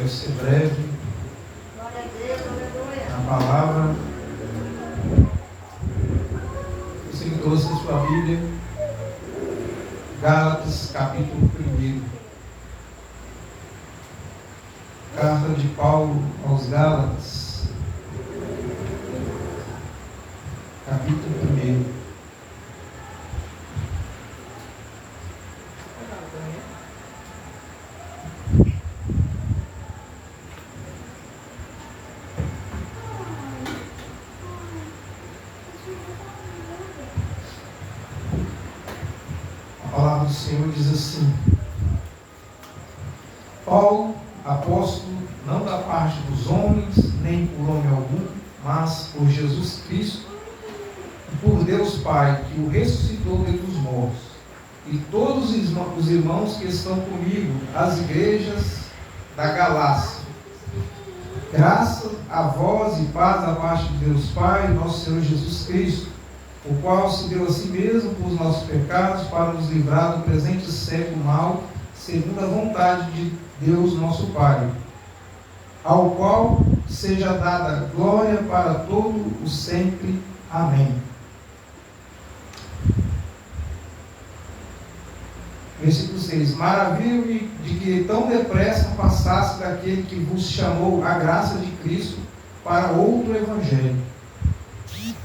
quero ser breve na palavra. Você me trouxe a sua Bíblia, Gálatas, capítulo 1. Carta de Paulo aos Gálatas, capítulo 1. A palavra do Senhor diz assim: Paulo, apóstolo, não da parte dos homens, nem por homem algum, mas por Jesus Cristo e por Deus Pai, que o ressuscitou dentre os mortos, e todos os irmãos que estão comigo, as igrejas da Galácia. Graça a vós e paz da parte de Deus Pai e nosso Senhor Jesus Cristo, o qual se deu a si mesmo por os nossos pecados, para nos livrar do presente século mal, segundo a vontade de Deus nosso Pai, ao qual seja dada glória para todo o sempre. Amém. Versículo 6. Maravilho-me de que tão depressa passasse daquele que vos chamou a graça de Cristo para outro evangelho,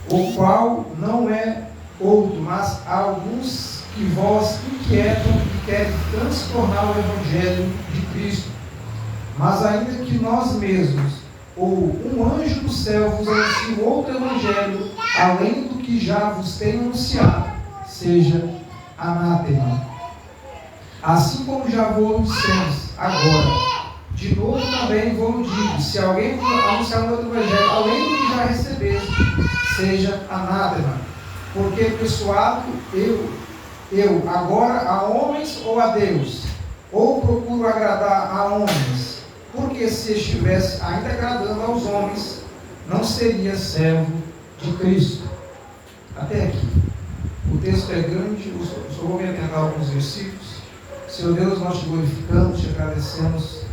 o qual não é outro, mas há alguns que vos inquietam e querem transtornar o evangelho de Cristo. Mas ainda que nós mesmos, ou um anjo do céu vos anuncie outro evangelho, além do que já vos tenho anunciado, seja anátema. Assim como já vos dissemos agora, de novo também vos digo: se alguém anunciar um outro evangelho, além do que já recebeste, seja anátema. Porque persuado eu agora a homens ou a Deus? Ou procuro agradar a homens? Porque se estivesse ainda agradando aos homens, não seria servo de Cristo. Até aqui. O texto é grande, eu só vou me atentar a alguns versículos. Senhor Deus, nós te glorificamos, te agradecemos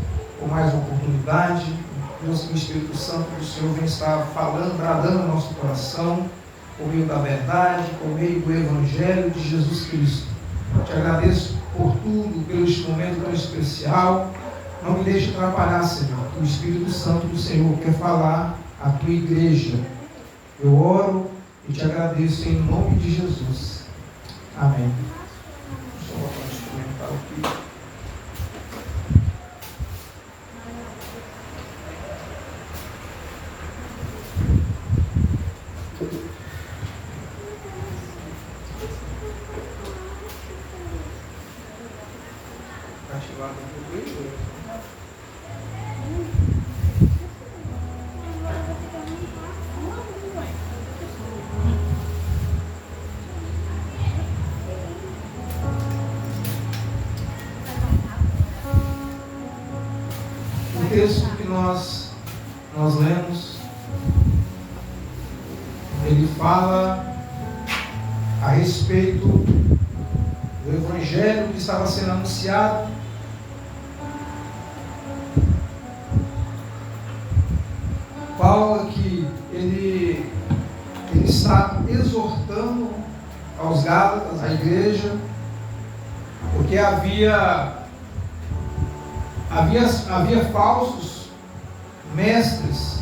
por mais uma oportunidade. Deus, que o Espírito Santo do Senhor vem estar falando, bradando no nosso coração, por meio da verdade, por meio do Evangelho de Jesus Cristo. Te agradeço por tudo, pelo este momento tão especial. Não me deixe atrapalhar, Senhor, que o Espírito Santo do Senhor quer falar à tua igreja. Eu oro e te agradeço em nome de Jesus. Amém. Deixa eu botar um instrumental aqui. Ativado um pouco. O texto que nós lemos, ele fala a respeito do evangelho que estava sendo anunciado. Paulo aqui, ele está exortando aos Gálatas, à igreja, porque havia falsos mestres,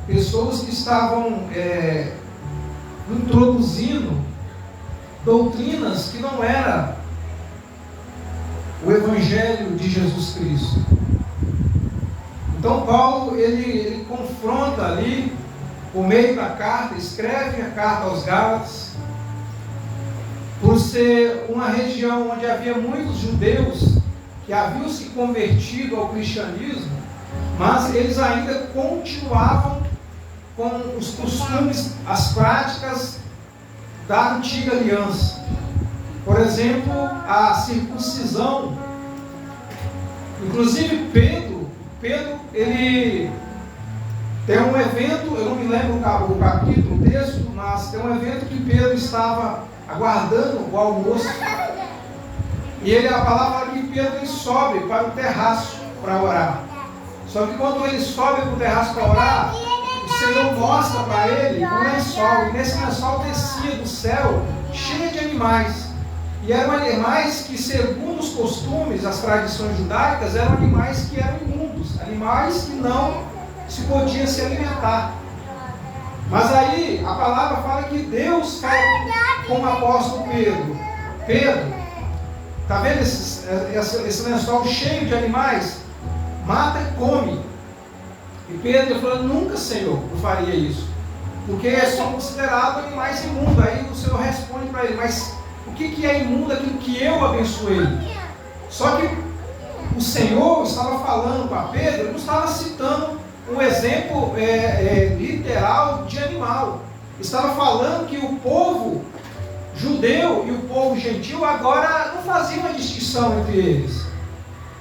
pessoas que estavam introduzindo doutrinas que não era o Evangelho de Jesus Cristo. Então Paulo, ele confronta ali, por meio da carta, escreve a carta aos Gálatas, por ser uma região onde havia muitos judeus que haviam se convertido ao cristianismo, mas eles ainda continuavam com os costumes, as práticas da antiga aliança. Por exemplo, a circuncisão. Inclusive Pedro, ele tem um evento, eu não me lembro o capítulo, o texto, mas tem um evento que Pedro estava aguardando o almoço. E a palavra que Pedro sobe para o terraço para orar. Só que quando ele sobe para o terraço para orar, o Senhor mostra para ele um lençol. E nesse lençol descia do céu cheio de animais. E eram animais que, segundo os costumes, as tradições judaicas, eram animais que eram imundos. Animais que não se podiam se alimentar. Mas aí a palavra fala que Deus fala com o apóstolo Pedro. Pedro, está vendo esse lençol cheio de animais? Mata e come. E Pedro falou: nunca, Senhor, eu faria isso, porque são considerados animais imundos. Aí o Senhor responde para ele: mas o que é imundo? Aquilo que eu abençoei. Só que o Senhor estava falando para Pedro, ele não estava citando um exemplo literal de animal. Estava falando que o povo judeu e o povo gentil agora não faziam uma distinção entre eles.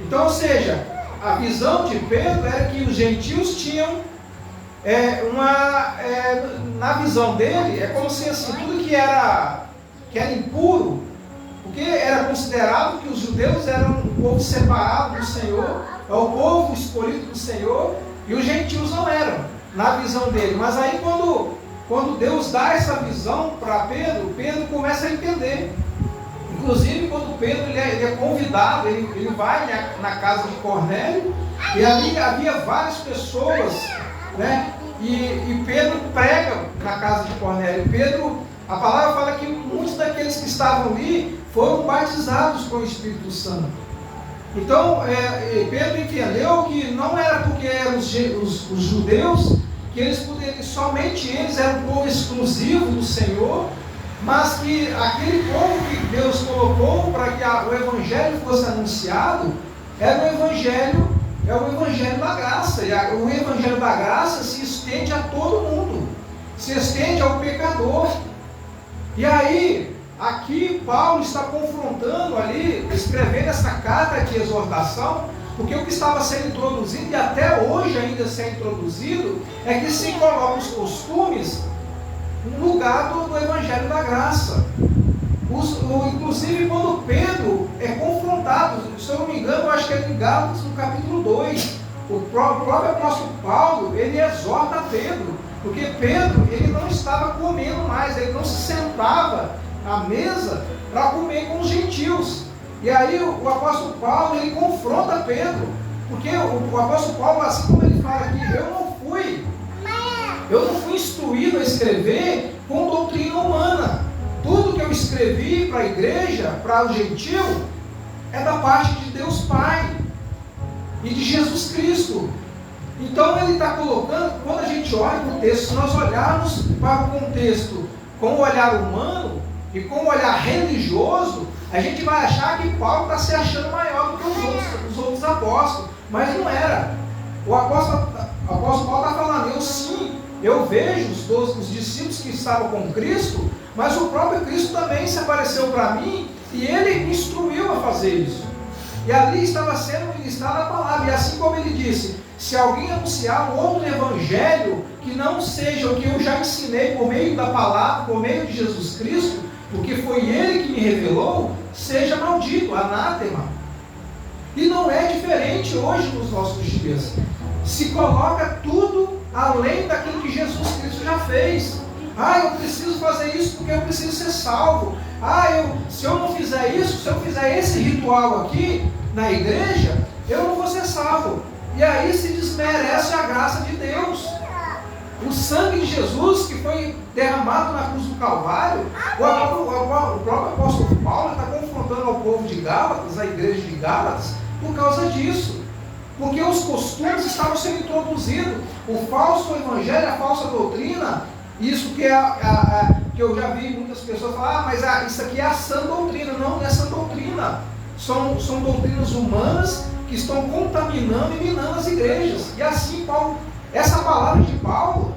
Então, ou seja, a visão de Pedro era que os gentios tinham na visão dele, é como se assim, tudo que era impuro, porque era considerado que os judeus eram um povo separado do Senhor, é o povo escolhido do Senhor, e os gentios não eram, na visão dele. Mas aí quando Deus dá essa visão para Pedro, Pedro começa a entender. Inclusive, quando Pedro ele é convidado, ele vai na casa de Cornélio, e ali havia várias pessoas, né? E Pedro prega na casa de Cornélio. Pedro, a palavra fala que muitos daqueles que estavam ali foram batizados com o Espírito Santo. Então, Pedro entendeu que não era porque eram os judeus, que eles poderiam, somente eles eram um povo exclusivo do Senhor, mas que aquele povo que Deus colocou para que o Evangelho fosse anunciado, era o Evangelho da graça. E o Evangelho da graça se estende a todo mundo, se estende ao pecador. E aí, aqui Paulo está confrontando ali, escrevendo essa carta de exortação, porque o que estava sendo introduzido, e até hoje ainda sendo introduzido, é que se coloca os costumes no lugar do Evangelho da graça. Inclusive quando Pedro é confrontado, se eu não me engano, eu acho que é em Gálatas, no capítulo 2, o próprio apóstolo Paulo, ele exorta Pedro, porque Pedro, ele não estava comendo mais, ele não se sentava à mesa para comer com os gentios. E aí o apóstolo Paulo, ele confronta Pedro, porque o apóstolo Paulo, assim como ele fala aqui, eu não fui instruído a escrever com doutrina humana. Tudo que eu escrevi para a igreja, para o gentil, é da parte de Deus Pai e de Jesus Cristo. Então ele está colocando, quando a gente olha para o texto, se nós olharmos para o contexto com o olhar humano e com o olhar religioso, a gente vai achar que Paulo está se achando maior do que os outros apóstolos, mas não era. O apóstolo Paulo está falando: eu vejo os discípulos que estavam com Cristo, mas o próprio Cristo também se apareceu para mim e ele me instruiu a fazer isso. E ali estava sendo ministrada a palavra, e assim como ele disse: se alguém anunciar um outro evangelho que não seja o que eu já ensinei por meio da palavra, por meio de Jesus Cristo, porque foi ele que me revelou, seja maldito, anátema. E não é diferente hoje nos nossos dias. Se coloca tudo além daquilo que Jesus Cristo já fez. Eu preciso fazer isso porque eu preciso ser salvo. Se eu não fizer isso, se eu fizer esse ritual aqui na igreja, eu não vou ser salvo. E aí se desmerece a graça de Deus. O sangue de Jesus que foi derramado na cruz do Calvário, o próprio apóstolo Paulo está confrontando ao povo de Gálatas, a igreja de Gálatas, por causa disso. Porque os costumes estavam sendo introduzidos, o falso evangelho, a falsa doutrina, isso que eu já vi muitas pessoas falar: mas isso aqui é a sã doutrina. Não é sã doutrina. São doutrinas humanas que estão contaminando e minando as igrejas. E assim, Paulo, essa palavra de Paulo,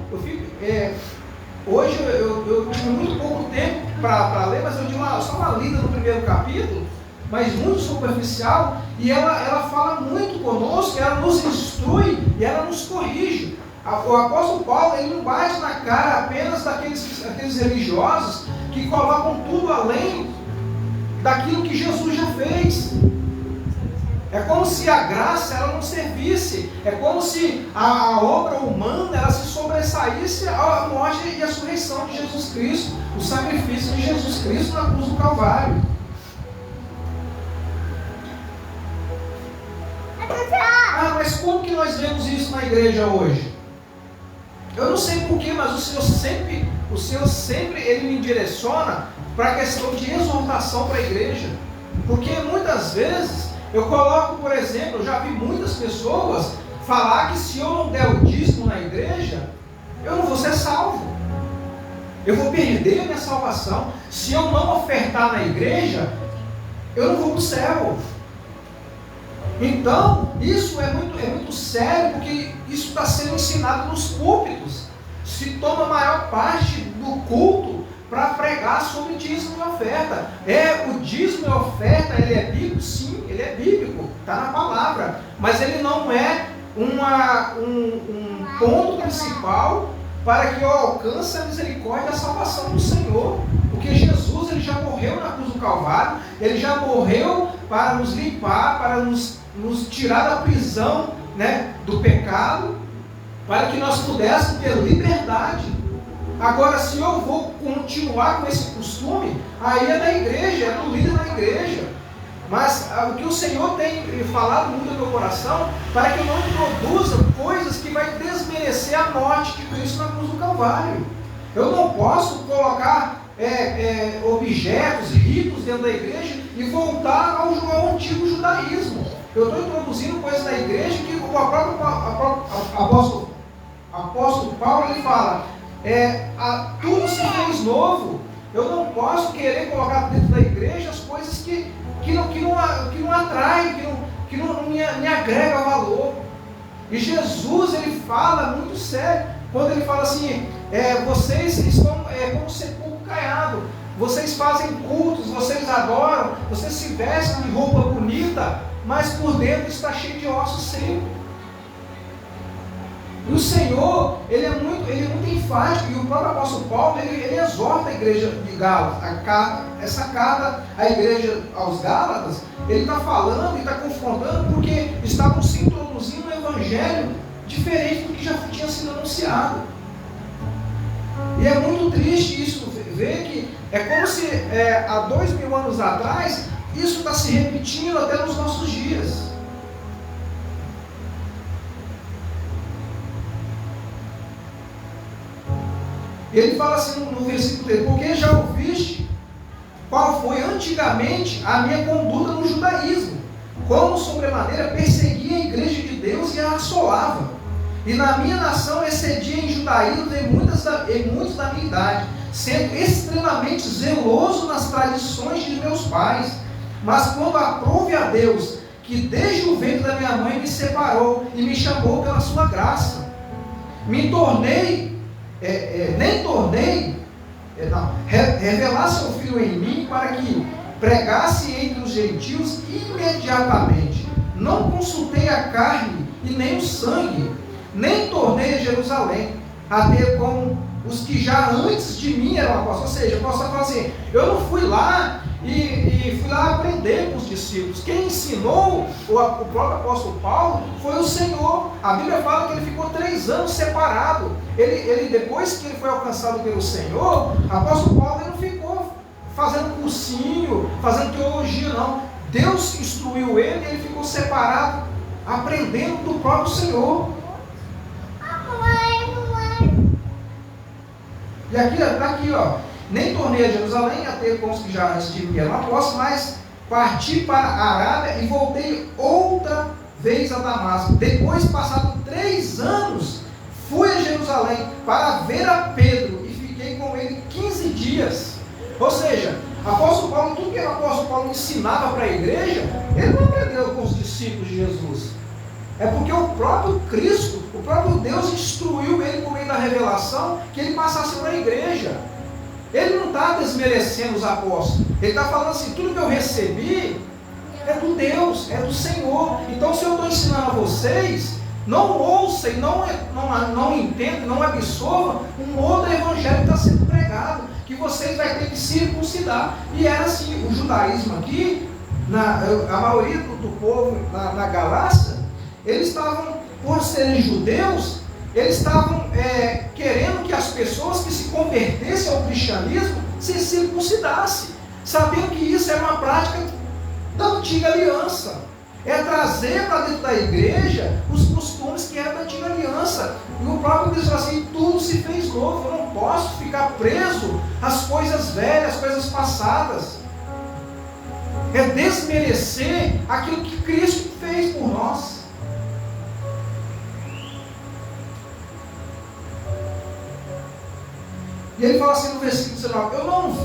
hoje eu tive muito pouco tempo para ler, mas eu dei só uma lida no primeiro capítulo, mas muito superficial, e ela fala muito conosco, ela nos instrui e ela nos corrige. O apóstolo Paulo, ele não bate na cara apenas daqueles religiosos que colocam tudo além daquilo que Jesus já fez. É como se a graça ela não servisse. É como se a obra humana ela se sobressaísse à morte e à ressurreição de Jesus Cristo, o sacrifício de Jesus Cristo na cruz do Calvário. Ah, mas como que nós vemos isso na igreja hoje? Eu não sei porquê, mas o Senhor sempre ele me direciona para a questão de exortação para a igreja. Porque muitas vezes eu coloco, por exemplo, eu já vi muitas pessoas falar que se eu não der o dízimo na igreja, eu não vou ser salvo. Eu vou perder a minha salvação. Se eu não ofertar na igreja, eu não vou para o céu. Então, isso é muito sério, porque isso está sendo ensinado nos púlpitos. Se toma a maior parte do culto para pregar sobre dízimo e oferta. O dízimo e oferta, ele é bíblico? Sim, ele é bíblico, está na palavra. Mas ele não é um ponto principal para que eu alcance a misericórdia e a salvação do Senhor. Porque Jesus ele já morreu na cruz do Calvário, ele já morreu para nos limpar, para nos tirar da prisão, né, do pecado, para que nós pudéssemos ter liberdade. Agora, se eu vou continuar com esse costume, aí é da igreja, é do líder da igreja. Mas o que o Senhor tem falado muito no meu coração, para que eu não introduza coisas que vai desmerecer a morte de Cristo na cruz do Calvário. Eu não posso colocar objetos, ritos dentro da igreja e voltar ao antigo judaísmo. Eu estou introduzindo coisas na igreja que o próprio apóstolo Paulo ele fala, tudo se fez novo. Eu não posso querer colocar dentro da igreja as coisas que não atraem, que não me agrega valor. E Jesus ele fala muito sério, quando ele fala assim, vocês estão como sepulcro caiado, vocês fazem cultos, vocês adoram, vocês se vestem de roupa bonita, mas por dentro está cheio de ossos secos. E o Senhor, ele é muito enfático, e o próprio apóstolo Paulo, ele exorta a igreja de Gálatas, essa carta à igreja aos Gálatas, ele está falando e está confrontando, porque estavam se introduzindo um evangelho diferente do que já tinha sido anunciado. E é muito triste isso, ver que é como se há 2000 anos atrás, isso está se repetindo até nos nossos dias. Ele fala assim no versículo 3, porque já ouviste qual foi antigamente a minha conduta no judaísmo, como sobremaneira perseguia a igreja de Deus e a assolava, e na minha nação excedia em judaísmo em muitos da minha idade, sendo extremamente zeloso nas tradições de meus pais. Mas quando aprouve a Deus, que desde o ventre da minha mãe me separou e me chamou pela sua graça, revelar seu Filho em mim para que pregasse entre os gentios imediatamente. Não consultei a carne e nem o sangue, nem tornei a Jerusalém a ter como os que já antes de mim eram apóstolos. Ou seja, eu posso falar assim, eu não fui lá e fui lá aprender com os discípulos. Quem ensinou o próprio apóstolo Paulo foi o Senhor. A Bíblia fala que ele ficou 3 anos separado. Ele depois que ele foi alcançado pelo Senhor, o apóstolo Paulo ele não ficou fazendo cursinho, fazendo teologia, não. Deus instruiu ele e ele ficou separado, aprendendo do próprio Senhor. E aqui, ó, nem tornei a Jerusalém a ter com os que já antes de mim eram apóstolos, mas parti para a Arábia e voltei outra vez a Damasco. Depois, passado 3 anos, fui a Jerusalém para ver a Pedro e fiquei com ele 15 dias. Ou seja, apóstolo Paulo, tudo que o apóstolo Paulo ensinava para a igreja, ele não aprendeu com os discípulos de Jesus. É porque o próprio Cristo, o próprio Deus instruiu ele por meio da revelação que ele passasse para a igreja. Ele não está desmerecendo os apóstolos. Ele está falando assim, tudo que eu recebi é do Deus, é do Senhor. Então se eu estou ensinando a vocês, não ouçam e não entendam, não absorvam um outro evangelho que está sendo pregado, que vocês vão ter que circuncidar. E era assim, o judaísmo aqui, A maioria do povo na Galácia, eles estavam, por serem judeus, eles estavam querendo que as pessoas que se convertessem ao cristianismo se circuncidassem, sabendo que isso era uma prática da antiga aliança. É trazer para dentro da igreja os costumes que eram da antiga aliança. E o próprio Cristo fala assim: tudo se fez novo. Eu não posso ficar preso às coisas velhas, às coisas passadas. É desmerecer aquilo que Cristo fez por nós. E ele fala assim no versículo 19: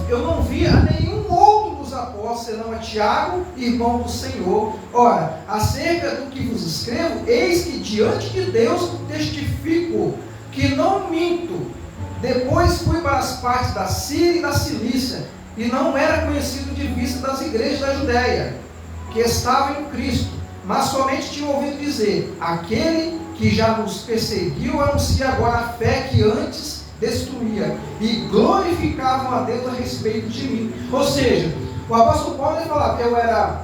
eu não vi a nenhum outro dos apóstolos, senão a Tiago, irmão do Senhor. Ora, acerca do que vos escrevo, eis que diante de Deus testifico que não minto. Depois fui para as partes da Síria e da Cilícia, e não era conhecido de vista das igrejas da Judéia, que estavam em Cristo, mas somente tinha ouvido dizer: aquele que já nos perseguiu anuncia agora a fé que antes destruía, e glorificavam a Deus a respeito de mim. Ou seja, o apóstolo Paulo falava: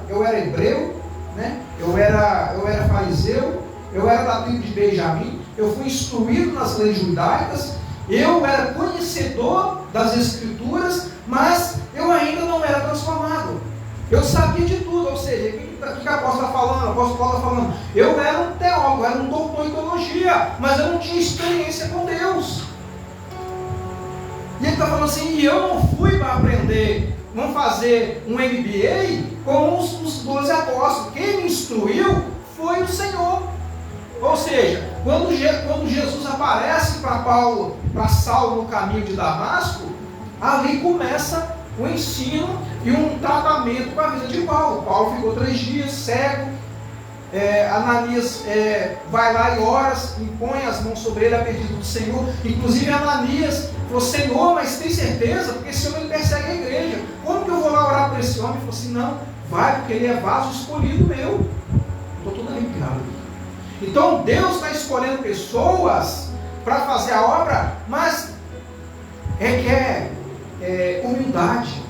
eu era hebreu, né? eu era fariseu, eu era da tribo de Benjamim, eu fui instruído nas leis judaicas, eu era conhecedor das escrituras, mas eu ainda não era transformado. Eu sabia de tudo. Ou seja, o que a apóstolo está falando? O apóstolo Paulo está falando: eu era um teólogo, eu era um doutor em teologia, mas eu não tinha experiência com Deus. E ele está falando assim: e eu não fui para aprender, vamos fazer um MBA com os 12 apóstolos. Quem me instruiu foi o Senhor. Ou seja, quando Jesus aparece para Saulo no caminho de Damasco, ali começa o ensino e um tratamento para a vida de Paulo. Paulo ficou 3 dias cego. Ananias vai lá e ora, impõe as mãos sobre ele a pedido do Senhor. Inclusive Ananias falou: Senhor, mas tem certeza? Porque esse homem persegue a igreja. Como que eu vou lá orar por esse homem? Ele falou assim: não, vai, porque ele é vaso escolhido meu. Estou todo arrepiado. Então Deus está escolhendo pessoas para fazer a obra, mas requer humildade,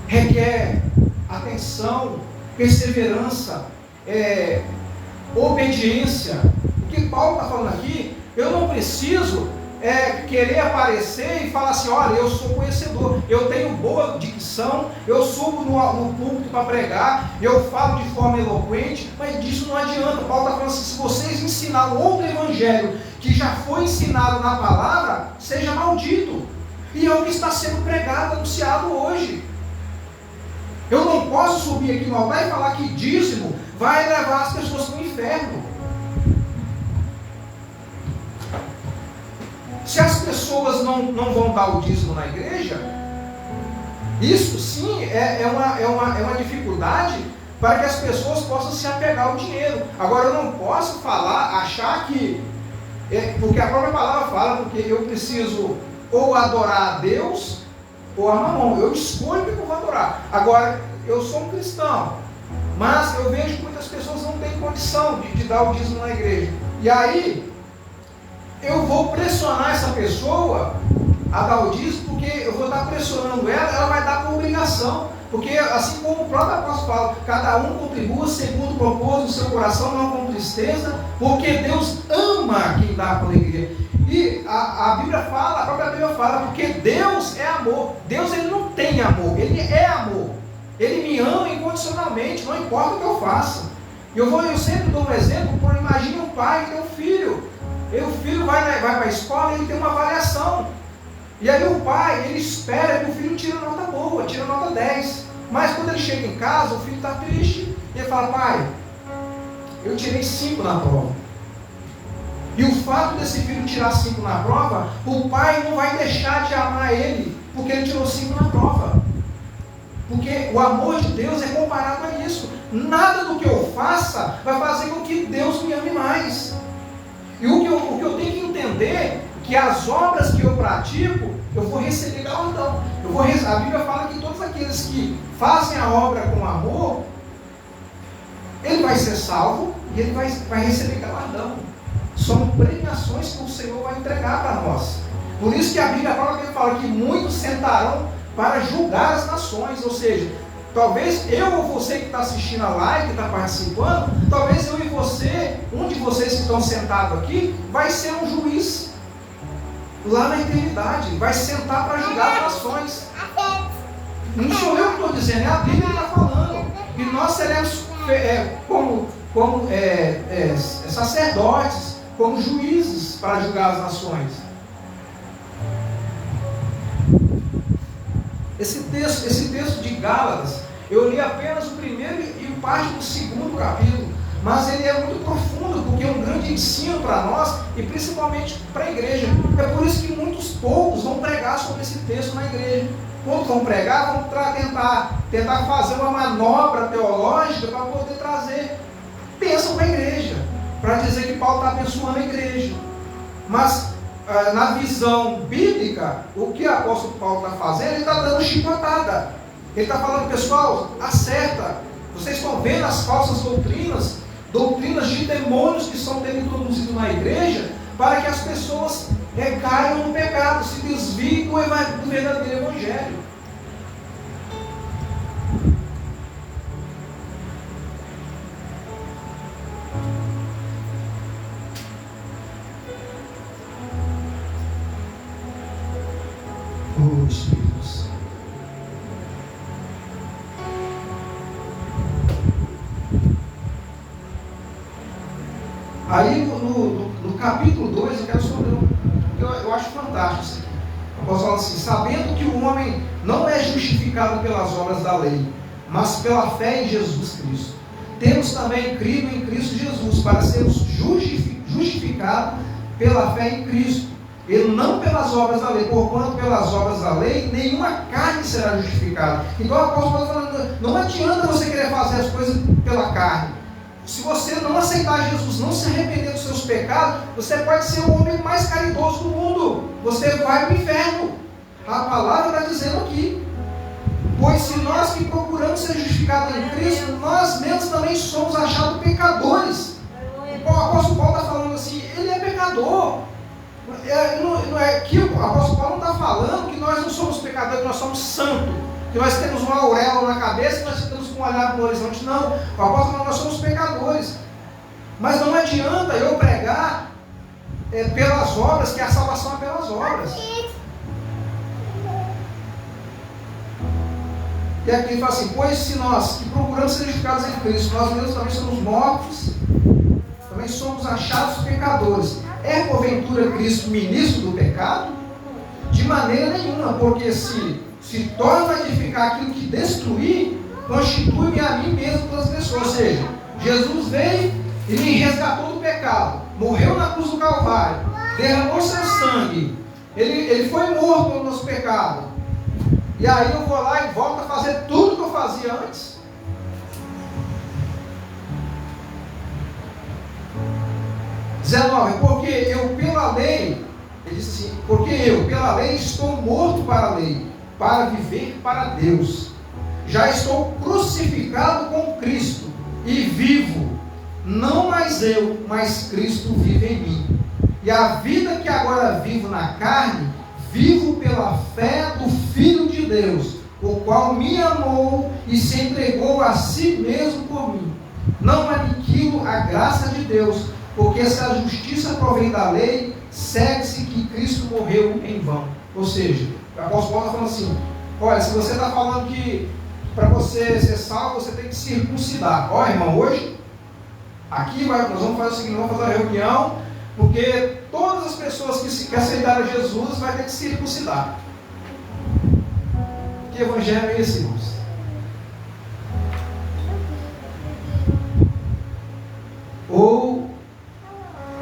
requer atenção, perseverança, obediência. O que Paulo está falando aqui: eu não preciso querer aparecer e falar assim: olha, eu sou conhecedor, eu tenho boa dicção, eu subo no púlpito para pregar, eu falo de forma eloquente, mas disso não adianta. Paulo está falando assim: se vocês ensinaram outro evangelho que já foi ensinado na palavra, seja maldito. E é o que está sendo pregado, anunciado hoje. Eu não posso subir aqui no altar e falar que dízimo vai levar as pessoas para o inferno. Se as pessoas não vão dar o dízimo na igreja, isso sim é uma dificuldade para que as pessoas possam se apegar ao dinheiro. Agora, eu não posso achar que, porque a própria palavra fala, porque eu preciso ou adorar a Deus ou a Mamon. Eu escolho que eu vou adorar. Agora, eu sou um cristão, mas eu vejo que muitas pessoas não têm condição de dar o dízimo na igreja. E aí, eu vou pressionar essa pessoa a dar o dízimo, porque eu vou estar pressionando ela vai dar por obrigação. Porque, assim como o próprio apóstolo fala, cada um contribua segundo propôs no seu coração, não com tristeza, porque Deus ama quem dá com alegria. E a Bíblia fala, a própria Bíblia fala, porque Deus é amor. Deus, ele não tem amor, ele é amor. Ele me ama incondicionalmente, não importa o que eu faça. Eu sempre dou um exemplo: imagine um pai que tem um filho. E o filho vai para a escola e ele tem uma avaliação. E aí o pai, ele espera que o filho tire nota boa, tire nota 10. Mas quando ele chega em casa, o filho está triste. E ele fala: pai, eu tirei 5 na prova. E o fato desse filho tirar 5 na prova, o pai não vai deixar de amar ele, porque ele tirou 5 na prova. Porque o amor de Deus é comparado a isso. Nada do que eu faça vai fazer com que Deus me ame mais. E o que eu tenho que entender, que as obras que eu pratico, eu vou receber galardão. A Bíblia fala que todos aqueles que fazem a obra com amor, ele vai ser salvo e ele vai receber galardão. São premiações que o Senhor vai entregar para nós. Por isso que a Bíblia fala que muitos sentarão para julgar as nações. Ou seja, Talvez eu ou você que está assistindo a live, que está participando, talvez eu e você, um de vocês que estão sentados aqui, vai ser um juiz lá na eternidade, vai sentar para julgar as nações. Não sou eu que estou dizendo, é a Bíblia que está falando. E nós seremos como sacerdotes, como juízes para julgar as nações. Esse texto de Gálatas, eu li apenas o primeiro e parte do segundo capítulo, mas ele é muito profundo, porque é um grande ensino para nós e principalmente para a igreja. É por isso que muitos poucos vão pregar sobre esse texto na igreja. Quando vão pregar, vão tentar fazer uma manobra teológica para poder trazer bênção para a igreja, para dizer que Paulo está abençoando a igreja. Mas na visão bíblica, o que o apóstolo Paulo está fazendo, ele está dando chicotada. Ele está falando, pessoal, acerta. Vocês estão vendo as falsas doutrinas de demônios que são introduzidos na igreja, para que as pessoas caiam no pecado, se desviem do verdadeiro evangelho. Oh, Espírito Santo. Aí no capítulo 2 eu quero sobre eu acho fantástico isso aqui. Eu posso falar assim: sabendo que o homem não é justificado pelas obras da lei, mas pela fé em Jesus Cristo, temos também crido em Cristo Jesus, para sermos justificados pela fé em Cristo, e não pelas obras da lei, porquanto pelas obras da lei nenhuma carne será justificada. Então o apóstolo está falando, não adianta você querer fazer as coisas pela carne. Se você não aceitar Jesus, não se arrepender dos seus pecados, você pode ser o homem mais caridoso do mundo. Você vai para o inferno. A palavra está dizendo aqui. Pois se nós que procuramos ser justificados em Cristo, nós mesmos também somos achados pecadores. O apóstolo Paulo está falando assim, ele é pecador. Não é que o apóstolo Paulo não está falando que nós não somos pecadores, que nós somos santos, que nós temos uma auréola na cabeça e nós estamos com um olhar no horizonte. Não, o apóstolo fala, nós somos pecadores. Mas não adianta eu pregar pelas obras, que a salvação é pelas obras. E aqui ele fala assim, pois se nós que procuramos ser justificados em Cristo, nós mesmos também somos mortos, também somos achados pecadores. É porventura Cristo ministro do pecado? De maneira nenhuma, porque se torna a edificar aquilo que destruir, constitui-me a mim mesmo transgressor. Ou seja, Jesus veio e me resgatou do pecado, morreu na cruz do Calvário, derramou seu sangue, ele foi morto pelo nosso pecado, e aí eu vou lá e volto a fazer tudo que eu fazia antes. Porque eu pela lei, ele diz assim, porque eu pela lei estou morto para a lei, para viver para Deus. Já estou crucificado com Cristo e vivo, não mais eu, mas Cristo vive em mim. E a vida que agora vivo na carne, vivo pela fé do Filho de Deus, o qual me amou e se entregou a si mesmo por mim. Não aniquilo a graça de Deus, porque se a justiça provém da lei, segue-se que Cristo morreu em vão. Ou seja, o apóstolo Paulo está falando assim, olha, se você está falando que para você ser salvo, você tem que circuncidar. Olha, irmão, hoje, aqui nós vamos fazer o seguinte, vamos fazer uma reunião, porque todas as pessoas que aceitaram Jesus vai ter que circuncidar. Que evangelho é esse, irmãos? Ou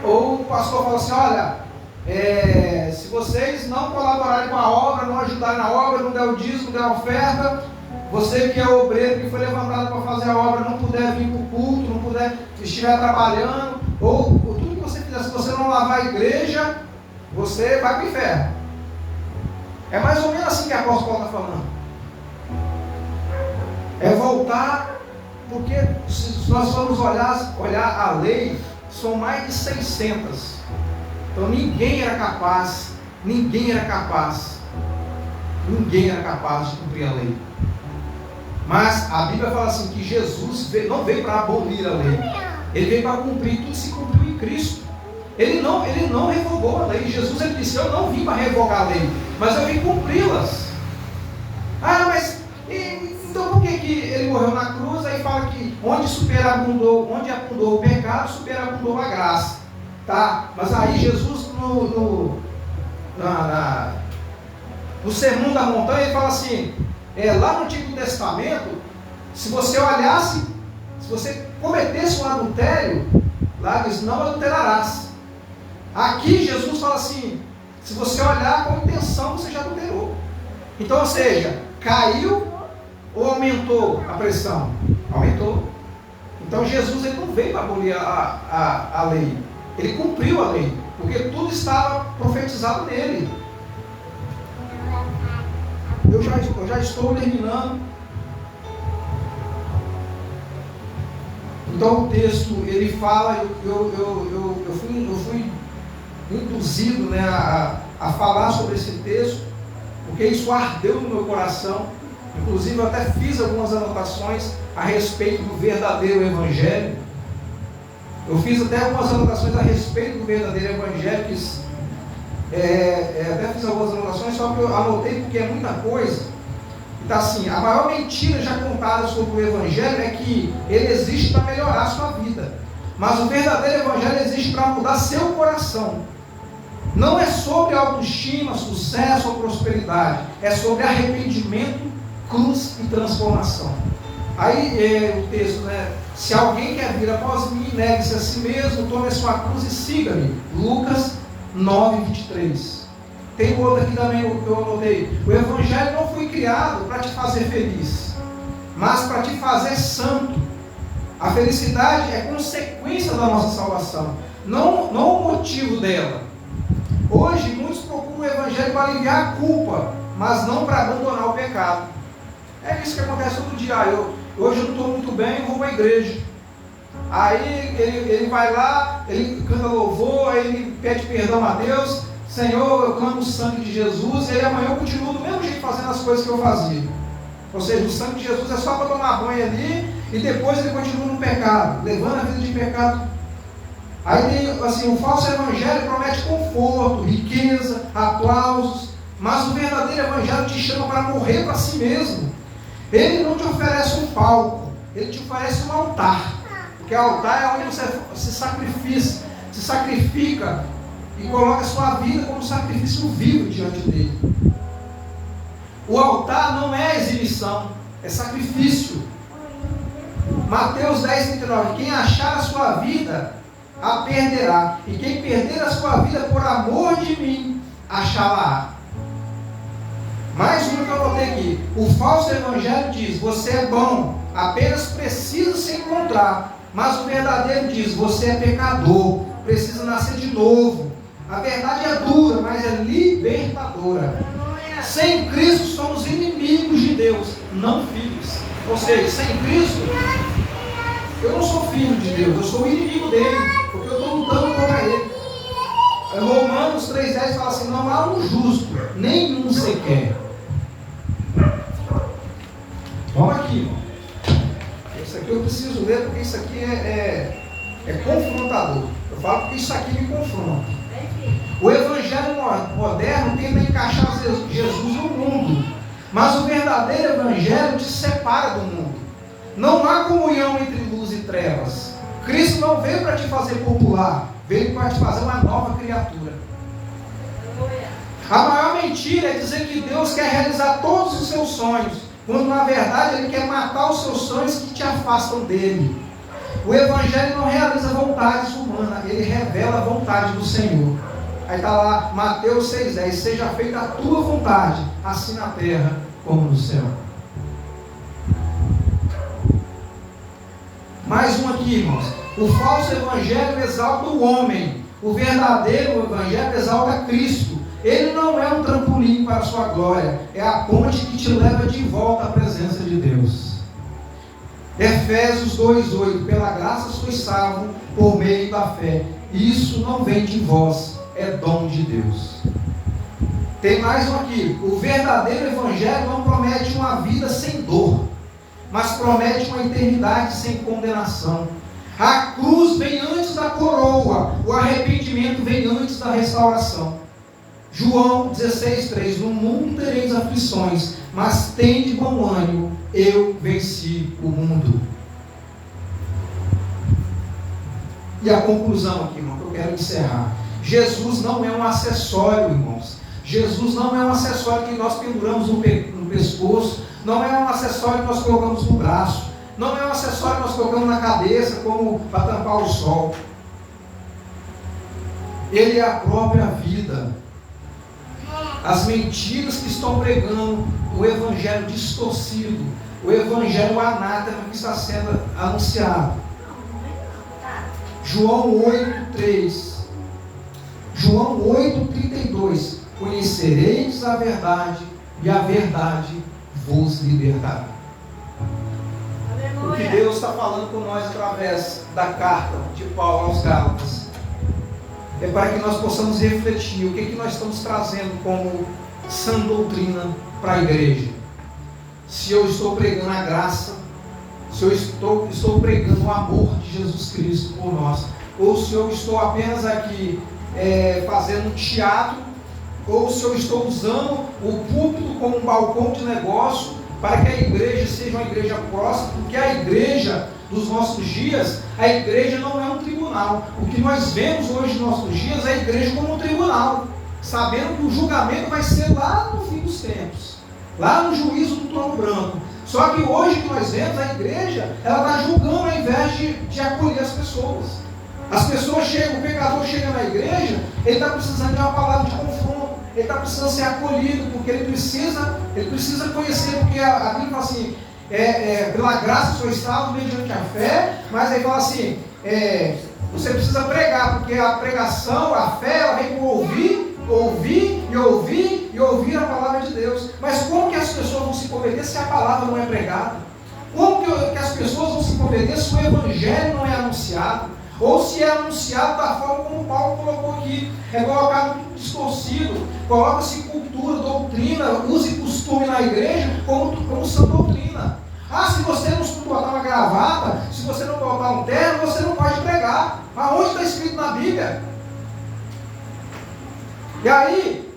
o pastor fala assim, olha, se vocês não colaborarem com a obra, não ajudarem na obra, não der o dízimo, não der a oferta, você que é obreiro, que foi levantado para fazer a obra, não puder vir para o culto, não puder, estiver trabalhando, ou tudo que você fizer, se você não lavar a igreja, você vai para o inferno. É mais ou menos assim que a apóstolo Paulo está falando. É voltar, porque se nós formos olhar a lei, são mais de 600. Então ninguém era capaz de cumprir a lei. Mas a Bíblia fala assim, que Jesus não veio para abolir a lei. Ele veio para cumprir, tudo se cumpriu em Cristo. Ele não revogou a lei. Jesus, ele disse, eu não vim para revogar a lei, mas eu vim cumpri-las. Ah, mas então por que ele morreu na cruz? Aí fala que onde abundou o pecado, superabundou a graça. Tá? Mas aí Jesus no Sermão da Montanha, ele fala assim, lá no Antigo Testamento, se você cometesse um adultério, lá diz, não adulterarás. Aqui Jesus fala assim, se você olhar com intenção, você já adulterou. Então, ou seja, caiu ou aumentou a pressão? Aumentou. Então Jesus, ele não veio para abolir a lei. Ele cumpriu a lei, porque tudo estava profetizado nele. Eu já estou terminando. Então o texto, ele fala, eu fui induzido, né, a falar sobre esse texto, porque isso ardeu no meu coração. Inclusive eu até fiz algumas anotações a respeito do verdadeiro Evangelho. Eu fiz até algumas anotações a respeito do verdadeiro Evangelho, até fiz algumas anotações, só que eu anotei porque é muita coisa. Então assim, a maior mentira já contada sobre o Evangelho é que ele existe para melhorar a sua vida. Mas o verdadeiro Evangelho existe para mudar seu coração. Não é sobre autoestima, sucesso ou prosperidade. É sobre arrependimento, cruz e transformação. Aí o texto, né? Se alguém quer vir após mim, negue-se a si mesmo, tome a sua cruz e siga-me. Lucas 9:23. Tem outro aqui também que eu anotei. O Evangelho não foi criado para te fazer feliz, mas para te fazer santo. A felicidade é consequência da nossa salvação, não o motivo dela. Hoje muitos procuram o Evangelho para aliviar a culpa, mas não para abandonar o pecado. É isso que acontece todo dia. Hoje eu não estou muito bem, eu vou para a igreja. Aí ele vai lá, ele canta louvor, aí ele pede perdão a Deus. Senhor, eu clamo o sangue de Jesus. E aí amanhã eu continuo do mesmo jeito fazendo as coisas que eu fazia. Ou seja, o sangue de Jesus é só para tomar banho ali, e depois ele continua no pecado, levando a vida de pecado. Aí tem assim, o falso evangelho promete conforto, riqueza, aplausos, mas o verdadeiro evangelho te chama para morrer para si mesmo. Ele não te oferece um palco, ele te oferece um altar. Porque altar é onde você se sacrifica e coloca a sua vida como sacrifício vivo diante dele. O altar não é exibição, é sacrifício. Mateus 10:39. Quem achar a sua vida, a perderá. E quem perder a sua vida por amor de mim, achá-la. Mais uma que eu anotei aqui. O falso evangelho diz, você é bom, apenas precisa se encontrar. Mas o verdadeiro diz, você é pecador, precisa nascer de novo. A verdade é dura, mas é libertadora. Sem Cristo somos inimigos de Deus, não filhos. Ou seja, sem Cristo, eu não sou filho de Deus, eu sou inimigo dele, porque eu estou lutando contra ele. Romanos 3,10 fala assim, não há um justo, nenhum sequer. Vamos aqui, irmão. Isso aqui eu preciso ler, porque isso aqui é confrontador. Eu falo porque isso aqui me confronta. O evangelho moderno tenta encaixar Jesus no mundo, mas o verdadeiro evangelho te separa do mundo. Não há comunhão entre luz e trevas. Cristo não veio para te fazer popular, veio para te fazer uma nova criatura. A maior mentira é dizer que Deus quer realizar todos os seus sonhos, quando na verdade Ele quer matar os seus sonhos que te afastam dele. O evangelho não realiza vontades humanas, ele revela a vontade do Senhor. Aí está lá, Mateus 6,10, seja feita a tua vontade, assim na terra como no céu. Mais um aqui, irmãos. O falso evangelho exalta o homem, o verdadeiro evangelho exalta Cristo. Ele não é um trampolim para a sua glória, é a ponte que te leva de volta à presença de Deus. Efésios 2,8, pela graça sois salvos por meio da fé. Isso não vem de vós, é dom de Deus. Tem mais um aqui. O verdadeiro evangelho não promete uma vida sem dor. mas promete uma eternidade sem condenação. A cruz vem antes da coroa, o arrependimento vem antes da restauração. João 16,3: no mundo tereis aflições, mas tende bom ânimo, eu venci o mundo. E a conclusão aqui, irmão, que eu quero encerrar. Jesus não é um acessório, irmãos. Jesus não é um acessório que nós penduramos no pescoço, não é um acessório que nós colocamos no braço, não é um acessório que nós colocamos na cabeça como para tampar o sol. Ele é a própria vida. As mentiras que estão pregando, o evangelho distorcido, o evangelho anátema que está sendo anunciado. João 8,3. João 8,32. Conhecereis a verdade, e a verdade vos libertará. O que Deus está falando com nós através da carta de Paulo aos Gálatas é para que nós possamos refletir o que nós estamos trazendo como sã doutrina para a igreja. Se eu estou pregando a graça, se eu estou pregando o amor de Jesus Cristo por nós, ou se eu estou apenas aqui fazendo um teatro, ou se eu estou usando o púlpito como um balcão de negócio para que a igreja seja uma igreja próxima, porque a igreja dos nossos dias, a igreja não é um tribunal. O que nós vemos hoje nos nossos dias é a igreja como um tribunal, sabendo que o julgamento vai ser lá no fim dos tempos, lá no juízo do trono branco. Só que hoje que nós vemos, a igreja, ela está julgando ao invés de acolher as pessoas. As pessoas chegam, o pecador chega na igreja, ele está precisando de uma palavra de confronto, ele está precisando ser acolhido, porque ele precisa conhecer, porque a Bíblia fala assim, pela graça sois salvos mediante a fé, mas aí fala assim, você precisa pregar, porque a pregação, a fé, ela vem com ouvir a palavra de Deus. Mas como que as pessoas vão se converter se a palavra não é pregada? Como que as pessoas vão se converter se o evangelho não é anunciado? Ou se é anunciado da forma como Paulo colocou aqui, é colocado tudo distorcido, coloca-se cultura, doutrina, uso e costume na igreja como sã doutrina. Se você não botar uma gravata, se você não botar um terno, você não pode pregar. Aonde está escrito na Bíblia? E aí,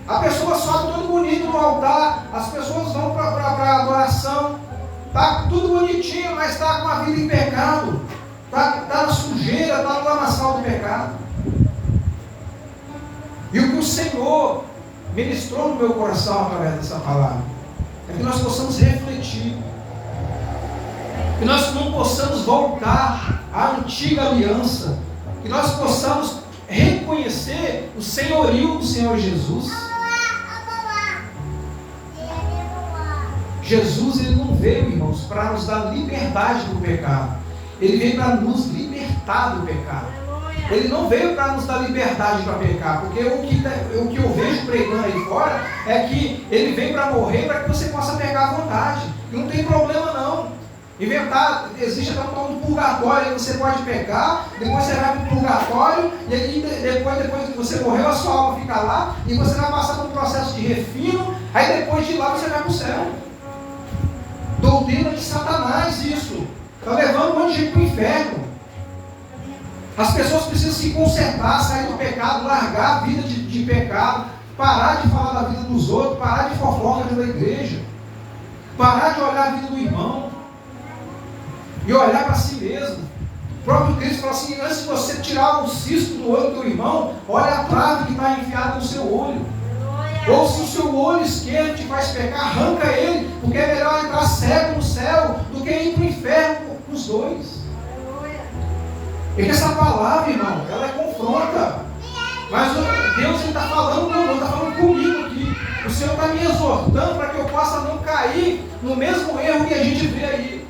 a pessoa sobe todo bonito no altar, as pessoas vão para a adoração, está tudo bonitinho, mas está com a vida em pecado, está na sujeira, está no lamaçal do pecado. E o que o Senhor ministrou no meu coração através dessa palavra é que nós possamos refletir, que nós não possamos voltar à antiga aliança, que nós possamos reconhecer o senhorio do Senhor Jesus. Jesus, ele não veio, irmãos, para nos dar liberdade do pecado. Ele veio para nos libertar do pecado. Ele não veio para nos dar liberdade para pecar, porque o que eu vejo pregando aí fora é que ele veio para morrer para que você possa pecar à vontade. E não tem problema não. Existe até um tal de purgatório, aí você pode pecar, depois você vai para o purgatório, e aí depois que você morreu, a sua alma fica lá, e você vai passar por um processo de refino, aí depois de lá você vai para o céu. Doutrina de Satanás isso. Está levando um monte de gente para o inferno. As pessoas precisam se consertar, sair do pecado, largar a vida de pecado, parar de falar da vida dos outros, parar de fofoca dentro da igreja, parar de olhar a vida do irmão e olhar para si mesmo. O próprio Cristo fala assim, antes de você tirar o cisco do olho do teu irmão, olha a trave que está enfiada no seu olho. Ou se o seu olho esquerdo te faz pecar, arranca ele, porque é melhor entrar cego no céu do que ir para o inferno com os dois. Porque essa palavra, irmão, ela confronta. Mas Deus está falando conosco, está falando comigo aqui. O Senhor está me exortando para que eu possa não cair no mesmo erro que a gente vê aí.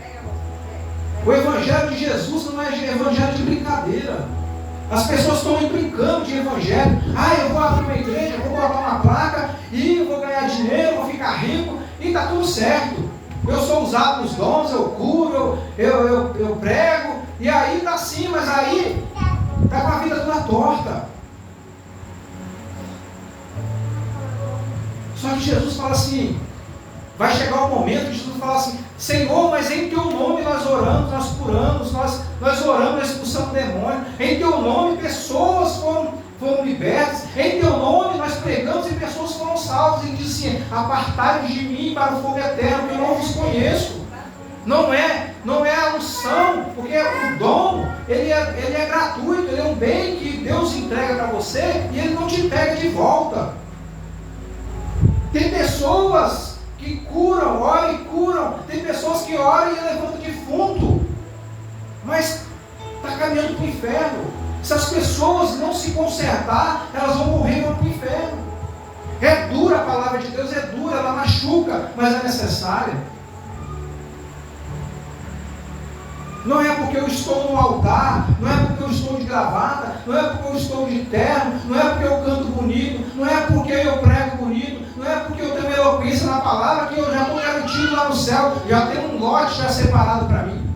O Evangelho de Jesus não é evangelho de brincadeira. As pessoas estão brincando de evangelho. Eu vou abrir uma igreja, eu vou botar uma placa e eu vou ganhar dinheiro, vou ficar rico e está tudo certo. Eu sou usado nos dons, eu curo, eu prego, e aí está assim, mas aí está com a vida toda torta. Só que Jesus fala assim, Vai chegar o momento que Jesus falar assim: Senhor, mas em teu nome nós oramos, nós curamos, nós oramos, nós expulsamos demônio. Em teu nome pessoas foram libertas. Em teu nome nós pregamos e pessoas foram salvas. E diz assim: apartai-vos de mim para o fogo eterno, que eu não vos conheço. Não é a unção, porque o dom, ele é gratuito, ele é um bem que Deus entrega para você e ele não te pega de volta. Tem pessoas que curam, oram e curam. Tem pessoas que oram e levantam defunto, mas está caminhando para o inferno. Se as pessoas não se consertar, elas vão morrer e vão para o inferno. É dura a palavra de Deus, é dura, ela machuca, mas é necessária. Não é porque eu estou no altar, não é porque eu estou de gravata, não é porque eu estou de terno, não é porque eu canto bonito, não é porque eu prego bonito, não é porque eu tenho eloquência na palavra que eu já estou garantido lá no céu, já tenho um lote já separado para mim.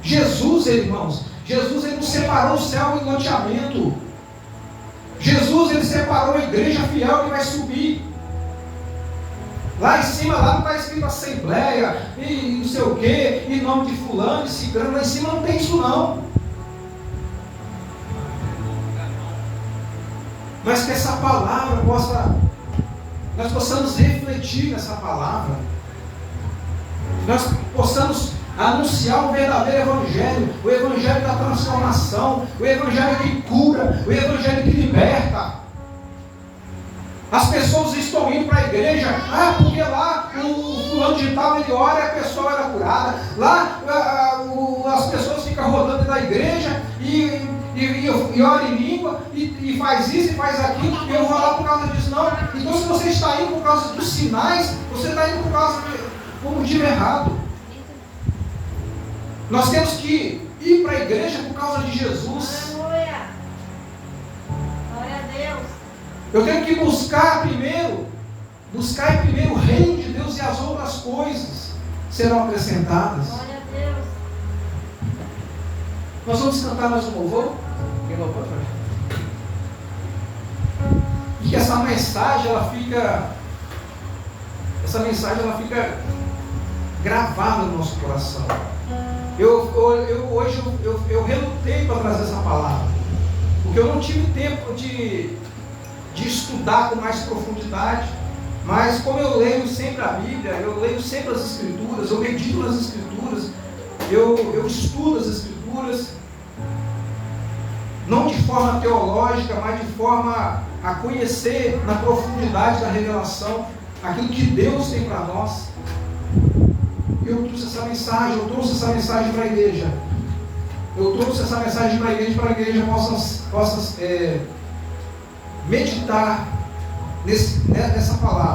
Jesus, irmãos, Jesus ele não separou o céu em loteamento. Jesus ele separou a igreja fiel que vai subir. Lá em cima, lá não está escrito assembleia, e não sei o que, em nome de fulano, de ciclano, lá em cima não tem isso não. Mas que essa palavra nós possamos refletir nessa palavra, nós possamos anunciar o verdadeiro evangelho, o evangelho da transformação, o evangelho que cura, o evangelho que liberta. As pessoas estão indo para a igreja, porque lá o fulano de tal ele ora e a pessoa era curada. Lá as pessoas ficam rodando da igreja e ora em língua e faz isso e faz aquilo, e eu vou lá por causa disso. Não. Então se você está indo por causa dos sinais, você está indo por causa do motivo errado. Nós temos que ir para a igreja por causa de Jesus. Aleluia. Glória a Deus. Eu tenho que buscar primeiro o reino de Deus, e as outras coisas serão acrescentadas. Glória a Deus. Nós vamos cantar mais um louvor? E que essa mensagem ela fica gravada no nosso coração. Hoje eu relutei para trazer essa palavra, porque eu não tive tempo de estudar com mais profundidade, mas como eu leio sempre a Bíblia, eu leio sempre as Escrituras, eu medito nas Escrituras, eu estudo as Escrituras, não de forma teológica, mas de forma a conhecer na profundidade da revelação aquilo que Deus tem para nós. Eu trouxe essa mensagem para a igreja. Eu trouxe essa mensagem para a igreja possa meditar nessa palavra.